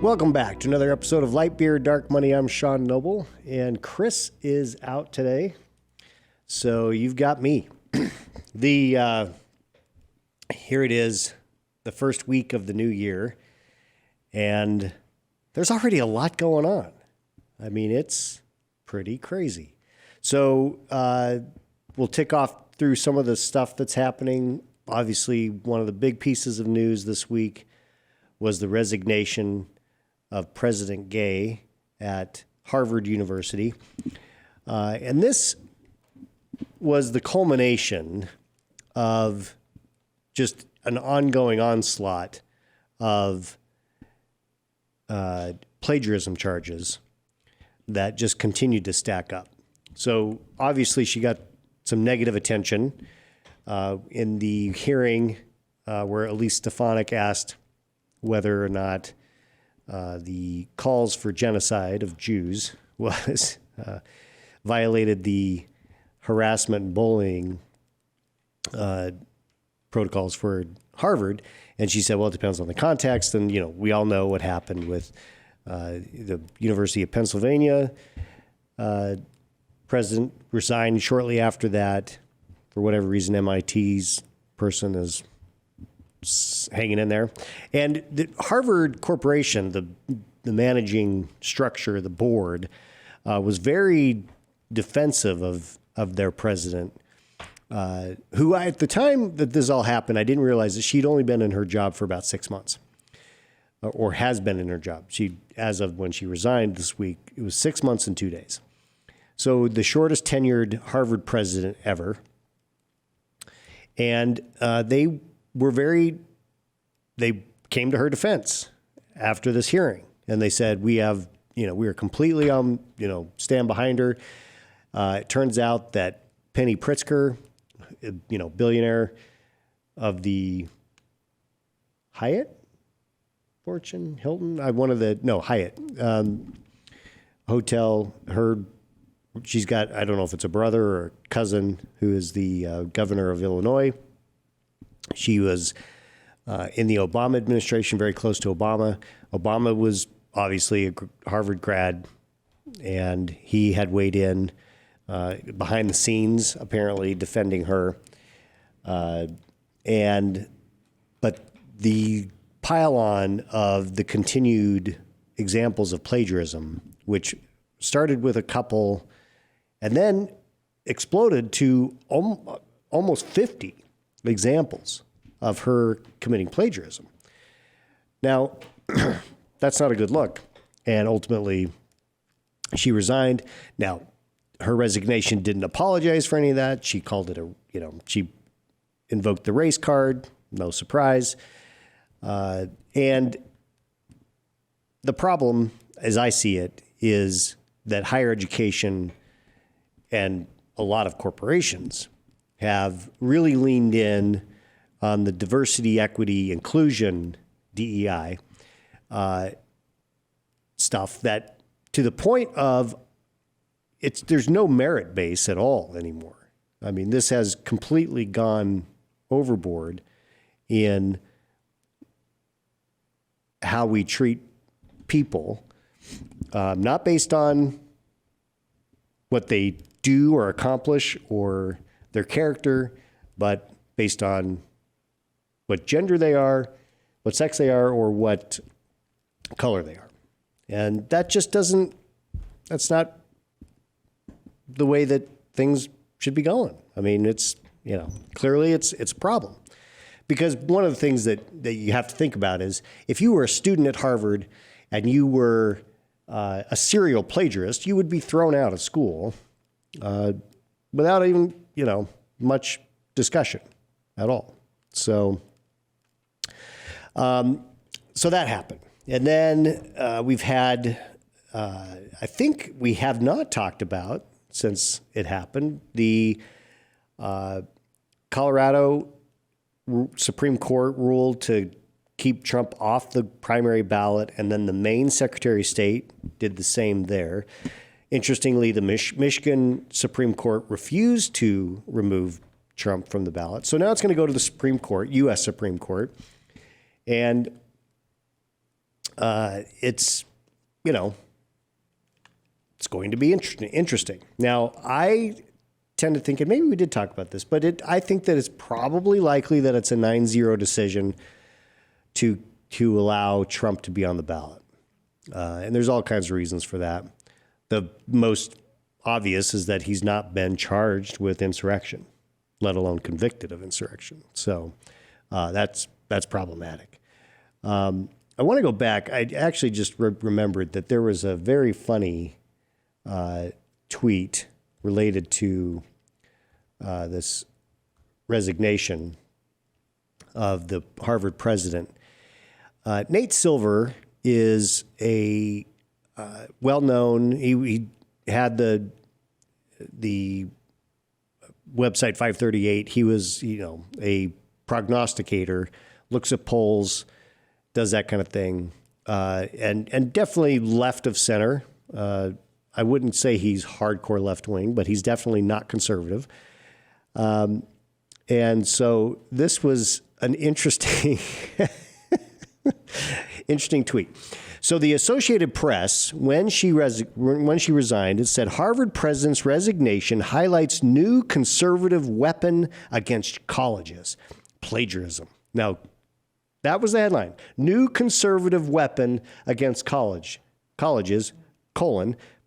Welcome back to another episode of Light Beer, Dark Money. I'm Sean Noble, and Chris is out today, so you've got me. Here it is, the first week of the new year, and there's already a lot going on. I mean, it's pretty crazy. So we'll tick off through some of the stuff that's happening. Obviously, one of the big pieces of news this week was the resignation of President Gay at Harvard University. And this was the culmination of just an ongoing onslaught of plagiarism charges that just continued to stack up. So obviously she got some negative attention in the hearing where Elise Stefanik asked whether or not the calls for genocide of Jews was violated the harassment and bullying protocols for Harvard. And she said, well, it depends on the context. And, you know, we all know what happened with the University of Pennsylvania. President resigned shortly after that. For whatever reason, MIT's person is hanging in there. And the Harvard Corporation, the managing structure, the board, was very defensive of their president, who at the time that this all happened, I didn't realize that she'd only been in her job for about 6 months, or has been in her job. She, as of when she resigned this week, it was 6 months and 2 days. So the shortest tenured Harvard president ever. And they came to her defense after this hearing, and they said, we are completely, stand behind her. It turns out that Penny Pritzker, billionaire of the Hyatt, Hilton, Hyatt hotel, she's got, I don't know if it's a brother or a cousin who is the governor of Illinois. She was in the Obama administration, very close to Obama. Obama was obviously a Harvard grad, and he had weighed in behind the scenes, apparently defending her. But the pile-on of the continued examples of plagiarism, which started with a couple and then exploded to almost 50 examples of her committing plagiarism. Now, that's not a good look. And ultimately, she resigned. Now, her resignation didn't apologize for any of that. She called it she invoked the race card. No surprise. And the problem, as I see it, is that higher education and a lot of corporations have really leaned in on the diversity, equity, inclusion, DEI stuff, that to the point of there's no merit base at all anymore. I mean, this has completely gone overboard in how we treat people, not based on what they do or accomplish or their character, but based on what gender they are, what sex they are, or what color they are. And that just that's not the way that things should be going. I mean, clearly it's a problem. Because one of the things that you have to think about is, if you were a student at Harvard and you were a serial plagiarist, you would be thrown out of school without even, much discussion at all. So that happened. And then we've had, I think we have not talked about, since it happened, the Colorado Supreme Court ruled to keep Trump off the primary ballot, and then the Maine Secretary of State did the same there. Interestingly, the Michigan Supreme Court refused to remove Trump from the ballot. So now it's going to go to the Supreme Court, U.S. Supreme Court. And it's, you know, it's going to be interesting. Now, I tend to think, and maybe we did talk about this, but I think that it's probably likely that it's a 9-0 decision to allow Trump to be on the ballot. And there's all kinds of reasons for that. The most obvious is that he's not been charged with insurrection, let alone convicted of insurrection. So that's problematic. I want to go back. I actually just remembered that there was a very funny tweet related to this resignation of the Harvard president. Nate Silver is a well-known. He had the website 538. He was, a prognosticator, looks at polls, does that kind of thing, and definitely left of center. I wouldn't say he's hardcore left wing, but he's definitely not conservative. And so this was an interesting tweet. So the Associated Press, when she resigned, it said Harvard president's resignation highlights new conservative weapon against colleges, plagiarism. Now, that was the headline: new conservative weapon against colleges,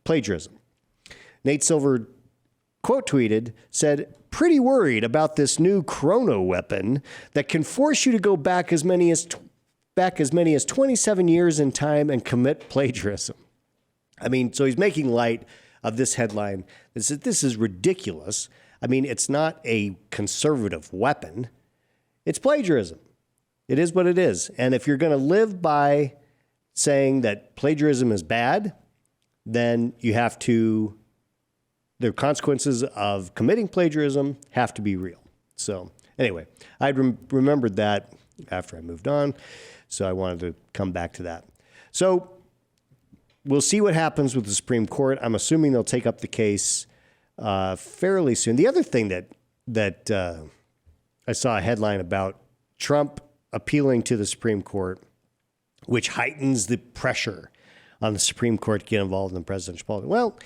plagiarism. Nate Silver quote tweeted, said, "Pretty worried about this new chrono weapon that can force you to go back as many as 27 years in time and commit plagiarism." I mean, so he's making light of this headline. This is ridiculous. I mean, it's not a conservative weapon. It's plagiarism. It is what it is. And if you're going to live by saying that plagiarism is bad, then you have to, the consequences of committing plagiarism have to be real. So anyway, I remembered that after I moved on, so I wanted to come back to that. So we'll see what happens with the Supreme Court. I'm assuming they'll take up the case fairly soon. The other thing that I saw a headline about Trump appealing to the Supreme Court, which heightens the pressure on the Supreme Court to get involved in presidential politics. Well,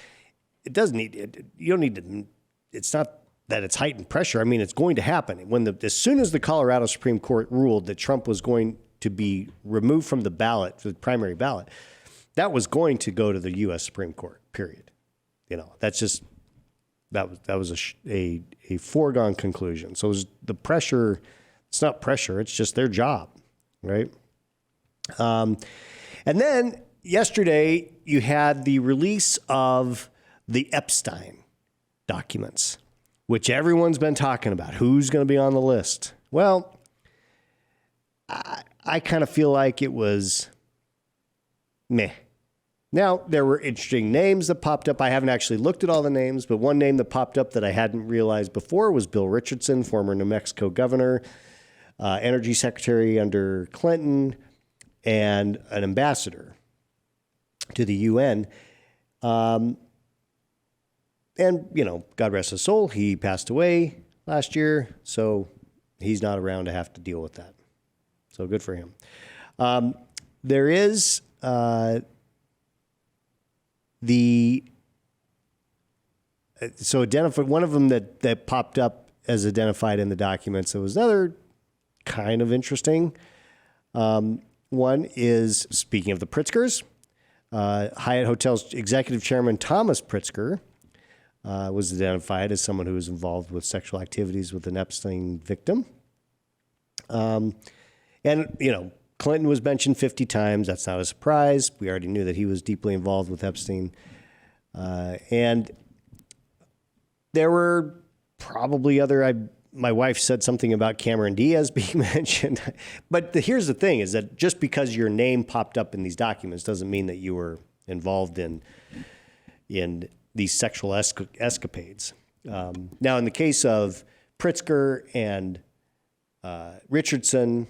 it doesn't need. You don't need to. It's not that it's heightened pressure. I mean, it's going to happen. As soon as the Colorado Supreme Court ruled that Trump was going to be removed from the ballot, the primary ballot, that was going to go to the U.S. Supreme Court. Period. That's just that was a foregone conclusion. So the pressure. It's not pressure. It's just their job, right? And then yesterday you had the release of the Epstein documents, which everyone's been talking about. Who's going to be on the list? Well, I kind of feel like it was meh. Now, there were interesting names that popped up. I haven't actually looked at all the names, but one name that popped up that I hadn't realized before was Bill Richardson, former New Mexico governor, energy secretary under Clinton, and an ambassador to the UN. And, God rest his soul, he passed away last year, so he's not around to have to deal with that. So good for him. There is one of them that popped up as identified in the documents. There was another kind of interesting. One is, speaking of the Pritzkers, Hyatt Hotels executive chairman Thomas Pritzker was identified as someone who was involved with sexual activities with an Epstein victim. And, Clinton was mentioned 50 times. That's not a surprise. We already knew that he was deeply involved with Epstein. And there were probably my wife said something about Cameron Diaz being mentioned. But here's the thing, is that just because your name popped up in these documents doesn't mean that you were involved in these sexual escapades. Now, in the case of Pritzker and Richardson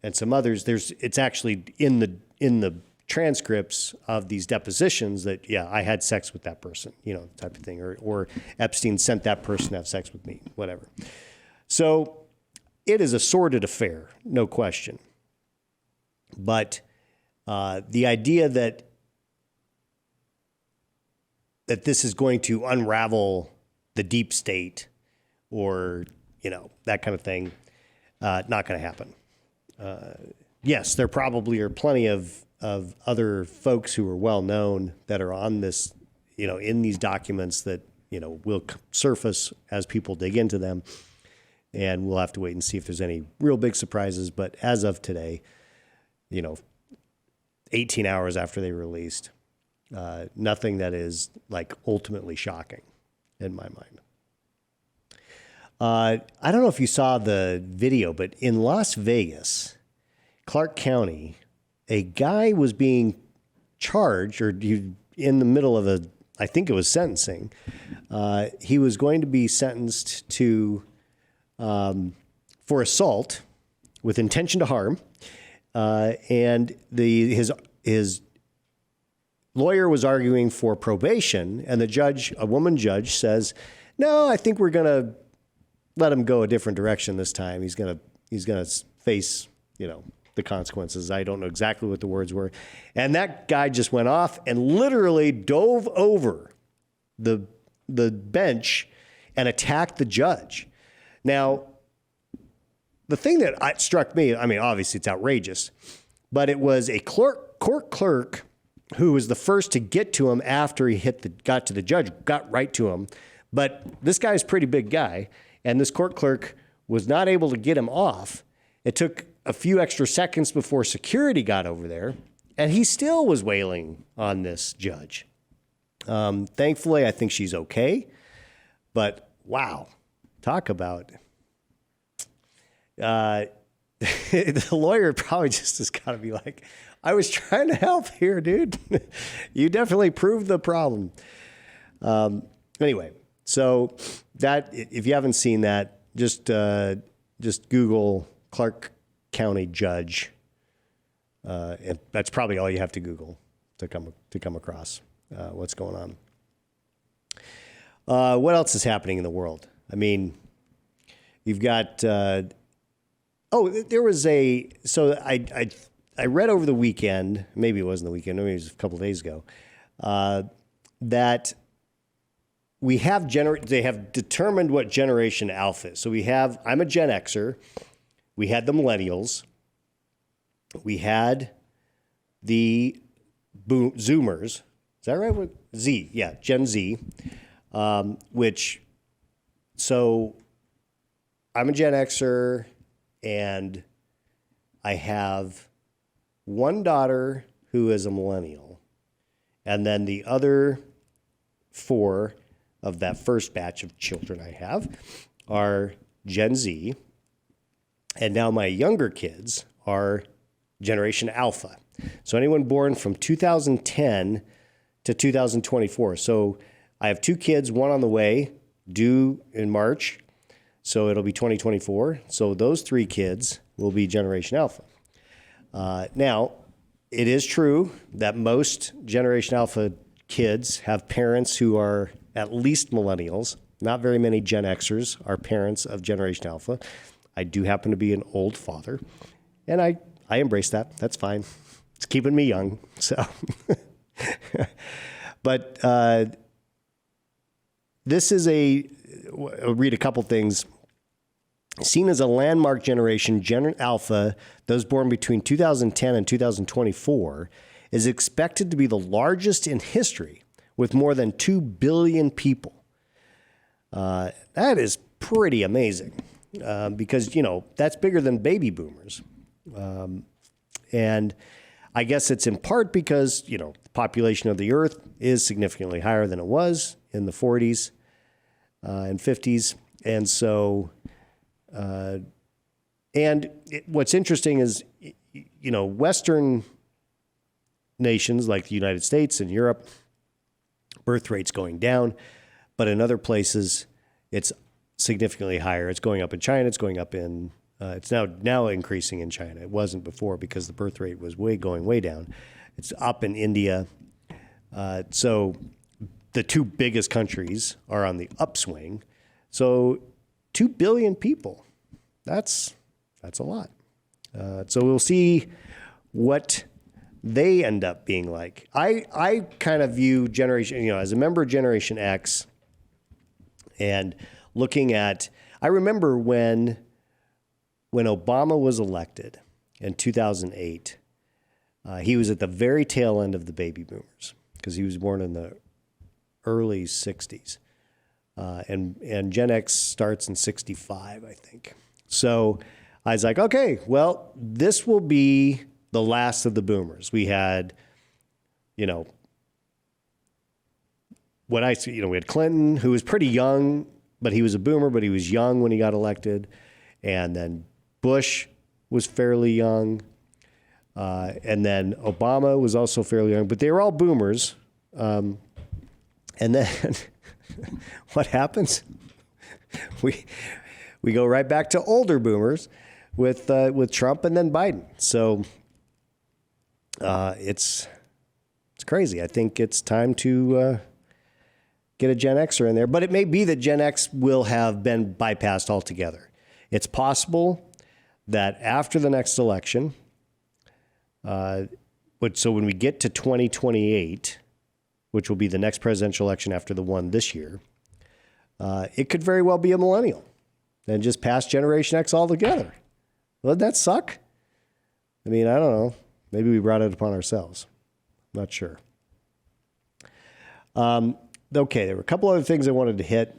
and some others, it's actually in the transcripts of these depositions that, I had sex with that person, type of thing, or Epstein sent that person to have sex with me, whatever. So it is a sordid affair, no question. But The idea that this is going to unravel the deep state or, that kind of thing, not going to happen. Yes, there probably are plenty of other folks who are well known that are on this, in these documents that, will surface as people dig into them. And we'll have to wait and see if there's any real big surprises. But as of today, 18 hours after they released, nothing that is like ultimately shocking in my mind. I don't know if you saw the video, but in Las Vegas, Clark County, a guy was being charged or in the middle of I think it was sentencing. He was going to be sentenced to for assault with intention to harm, and his lawyer was arguing for probation, and the judge, a woman judge, says, "No, I think we're going to let him go a different direction this time. He's going to face, the consequences." I don't know exactly what the words were. And that guy just went off and literally dove over the bench and attacked the judge. Now, the thing that struck me, obviously it's outrageous, but it was a court clerk who was the first to get to him after he got to the judge, got right to him. But this guy's a pretty big guy, and this court clerk was not able to get him off. It took a few extra seconds before security got over there, and he still was wailing on this judge. Thankfully, I think she's okay. But wow, talk about the lawyer probably just has got to be like, "I was trying to help here, dude. You definitely proved the problem." Anyway, so that if you haven't seen that, just Google Clark County judge. And that's probably all you have to Google to come across what's going on. What else is happening in the world? You've got. There was so I read over the weekend, maybe it wasn't the weekend, maybe it was a couple of days ago, that they have determined what generation alpha is. So I'm a Gen Xer. We had the millennials. We had the Zoomers. Is that right? Z, yeah, Gen Z. So I'm a Gen Xer, and I have one daughter who is a millennial, and then the other 4 of that first batch of children I have are Gen Z, and now my younger kids are Generation Alpha. So anyone born from 2010 to 2024. So I have 2 kids, one on the way, due in March. So it'll be 2024. So those 3 kids will be Generation Alpha. Now, it is true that most Generation Alpha kids have parents who are at least millennials. Not very many Gen Xers are parents of Generation Alpha. I do happen to be an old father, and I embrace that. That's fine. It's keeping me young. So, but this is I'll read a couple things. Seen as a landmark generation, Gen Alpha, those born between 2010 and 2024, is expected to be the largest in history with more than 2 billion people. That is pretty amazing because, that's bigger than baby boomers. And I guess it's in part because, the population of the earth is significantly higher than it was in the 40s and 50s. And so, what's interesting is, Western nations like the United States and Europe, birth rates going down, but in other places, it's significantly higher. It's going up in China. It's going up in, it's now increasing in China. It wasn't before because the birth rate was going way down. It's up in India. So the 2 biggest countries are on the upswing. So 2 billion people, that's a lot. So we'll see what they end up being like. I kind of view generation, as a member of Generation X and looking at, I remember when Obama was elected in 2008, he was at the very tail end of the baby boomers because he was born in the early 60s. And Gen X starts in 65, I think. So I was like, okay, well, this will be the last of the boomers. We had, we had Clinton, who was pretty young, but he was a boomer, but he was young when he got elected. And then Bush was fairly young. And then Obama was also fairly young, but they were all boomers. And then what happens? We go right back to older boomers with Trump and then Biden. So it's crazy. I think it's time to get a Gen Xer in there, but it may be that Gen X will have been bypassed altogether. It's possible that after the next election, so when we get to 2028, which will be the next presidential election after the one this year, it could very well be a millennial and just pass Generation X altogether. Would that suck? I mean, I don't know. Maybe we brought it upon ourselves. I'm not sure. Okay, there were a couple other things I wanted to hit.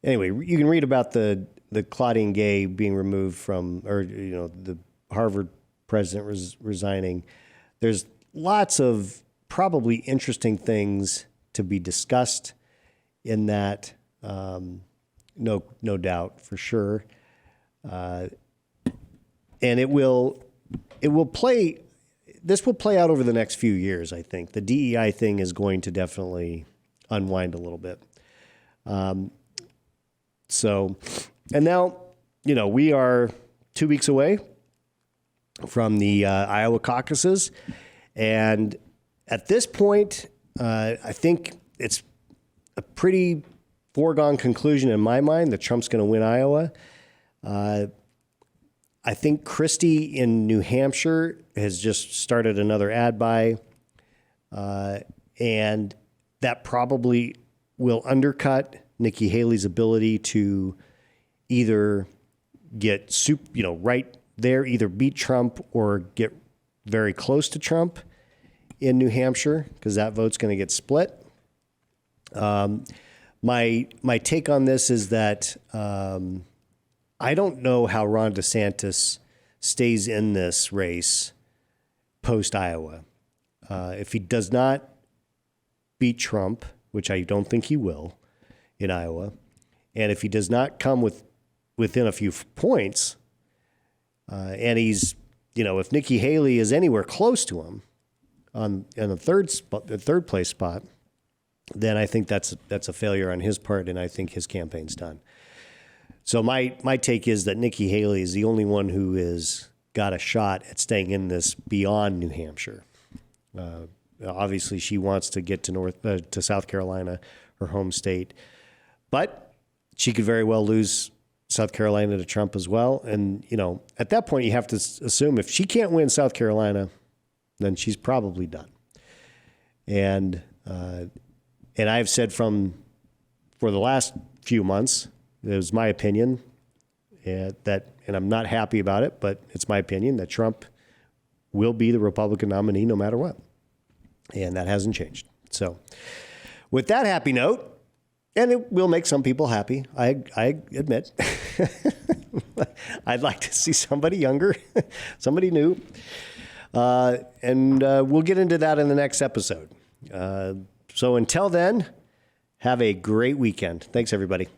Anyway, you can read about the Claudine Gay being removed from, or the Harvard president resigning. There's lots of probably interesting things to be discussed in that. No doubt for sure. And this will play out over the next few years. I think the DEI thing is going to definitely unwind a little bit. And now, we are 2 weeks away from the Iowa caucuses. And at this point, I think it's a pretty foregone conclusion in my mind that Trump's going to win Iowa. I think Christie in New Hampshire has just started another ad buy. And that probably will undercut Nikki Haley's ability to either get right there, either beat Trump or get very close to Trump in New Hampshire, because that vote's going to get split. My take on this is that I don't know how Ron DeSantis stays in this race post Iowa. If he does not beat Trump, which I don't think he will in Iowa, and if he does not come within a few points, and he's, if Nikki Haley is anywhere close to him in the third place spot, then I think that's a failure on his part, and I think his campaign's done. So my take is that Nikki Haley is the only one who has got a shot at staying in this beyond New Hampshire. Obviously, she wants to get to South Carolina, her home state, but she could very well lose South Carolina to Trump as well. And at that point, you have to assume if she can't win South Carolina, then she's probably done. And I've said for the last few months, it was my opinion and I'm not happy about it, but it's my opinion that Trump will be the Republican nominee no matter what. And that hasn't changed. So with that happy note, and it will make some people happy, I admit. I'd like to see somebody younger, somebody new. And we'll get into that in the next episode. So until then, have a great weekend. Thanks, everybody.